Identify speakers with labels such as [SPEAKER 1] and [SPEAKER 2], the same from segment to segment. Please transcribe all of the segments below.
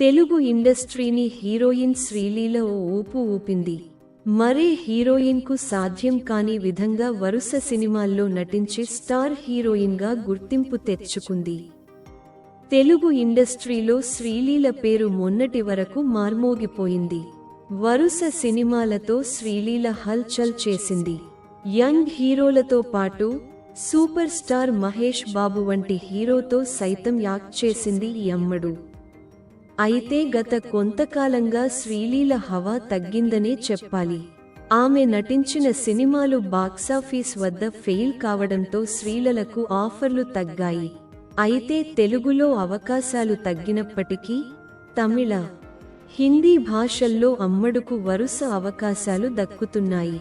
[SPEAKER 1] తెలుగు ఇండస్ట్రీని హీరోయిన్ శ్రీలీల ఓ ఊపు ఊపింది. మరే హీరోయిన్కు సాధ్యం కాని విధంగా వరుస సినిమాల్లో నటించి స్టార్ హీరోయిన్గా గుర్తింపు తెచ్చుకుంది. తెలుగు ఇండస్ట్రీలో శ్రీలీల పేరు మొన్నటి వరకు మార్మోగిపోయింది. వరుస సినిమాలతో శ్రీలీల హల్చల్ చేసింది. యంగ్ హీరోలతో పాటు సూపర్ స్టార్ మహేష్ బాబు వంటి హీరోతో సైతం యాక్ట్ చేసింది ఈ అమ్మడు. అయితే గత కొంతకాలంగా శ్రీలీల హవా తగ్గిందనే చెప్పాలి. ఆమె నటించిన సినిమాలు బాక్సాఫీస్ వద్ద ఫెయిల్ కావడంతో శ్రీలీలకు ఆఫర్లు తగ్గాయి. అయితే తెలుగులో అవకాశాలు తగ్గినప్పటికీ తమిళ, హిందీ భాషల్లో అమ్మడుకు వరుస అవకాశాలు దక్కుతున్నాయి.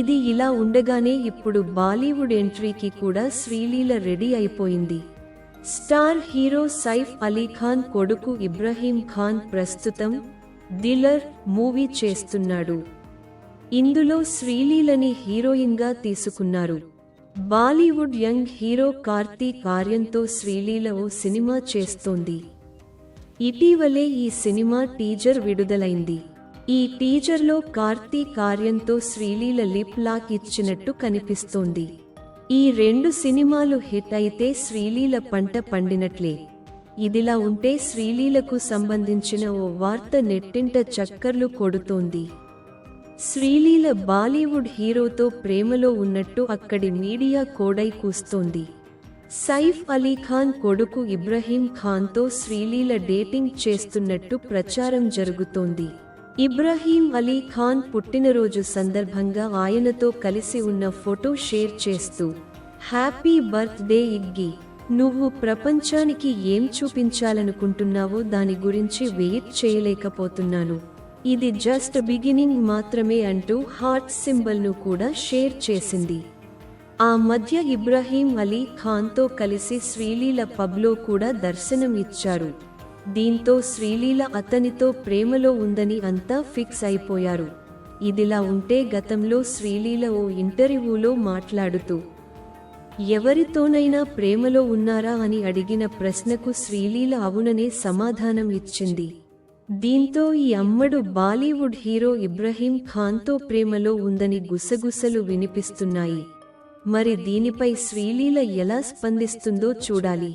[SPEAKER 1] ఇది ఇలా ఉండగానే ఇప్పుడు బాలీవుడ్ ఎంట్రీకి కూడా శ్రీలీల రెడీ అయిపోయింది. స్టార్ హీరో సైఫ్ అలీ ఖాన్ కొడుకు ఇబ్రహీం ఖాన్ ప్రస్తుతం దిలర్ మూవీ చేస్తున్నాడు. ఇందులో శ్రీలీలని హీరోయిన్గా తీసుకున్నారు. బాలీవుడ్ యంగ్ హీరో కార్తీక్ ఆర్యన్తో శ్రీలీల ఓ సినిమా చేస్తోంది. ఇటీవలే ఈ సినిమా టీజర్ విడుదలైంది. ఈ టీజర్లో కార్తీక్ ఆర్యన్తో శ్రీలీల లిప్ లాక్ ఇచ్చినట్టు కనిపిస్తోంది. ఈ రెండు సినిమాలు హిట్ అయితే శ్రీలీల పంట పండినట్లే. ఇదిలా ఉంటే శ్రీలీలకు సంబంధించిన ఓ వార్త నెట్టింట చక్కర్లు కొడుతోంది. శ్రీలీల బాలీవుడ్ హీరోతో ప్రేమలో ఉన్నట్టు అక్కడి మీడియా కోడై కూస్తోంది. సైఫ్ అలీ ఖాన్ కొడుకు ఇబ్రహీం ఖాన్తో శ్రీలీల డేటింగ్ చేస్తున్నట్టు ప్రచారం జరుగుతోంది. ఇబ్రహీం అలీ ఖాన్ పుట్టినరోజు సందర్భంగా ఆయనతో కలిసి ఉన్న ఫోటో షేర్ చేస్తూ హ్యాపీ బర్త్ డే ఇగ్గి, నువ్వు ప్రపంచానికి ఏం చూపించాలనుకుంటున్నావో దాని గురించి వెయిట్ చేయలేకపోతున్నాను, ఇది జస్ట్ బిగినింగ్ మాత్రమే అంటూ హార్ట్ సింబల్ను కూడా షేర్ చేసింది. ఆ మధ్య ఇబ్రహీం అలీ ఖాన్తో కలిసి శ్రీలీల పబ్లో కూడా దర్శనం ఇచ్చారు. దీంతో శ్రీలీల అతనితో ప్రేమలో ఉందని అంతా ఫిక్స్ అయిపోయారు. ఇదిలా ఉంటే గతంలో శ్రీలీల ఓ ఇంటర్వ్యూలో మాట్లాడుతూ ఎవరితోనైనా ప్రేమలో ఉన్నారా అని అడిగిన ప్రశ్నకు శ్రీలీల అవుననే సమాధానం ఇచ్చింది. దీంతో ఈ అమ్మడు బాలీవుడ్ హీరో ఇబ్రహీం ఖాన్తో ప్రేమలో ఉందని గుసగుసలు వినిపిస్తున్నాయి. మరి దీనిపై శ్రీలీల ఎలా స్పందిస్తుందో చూడాలి.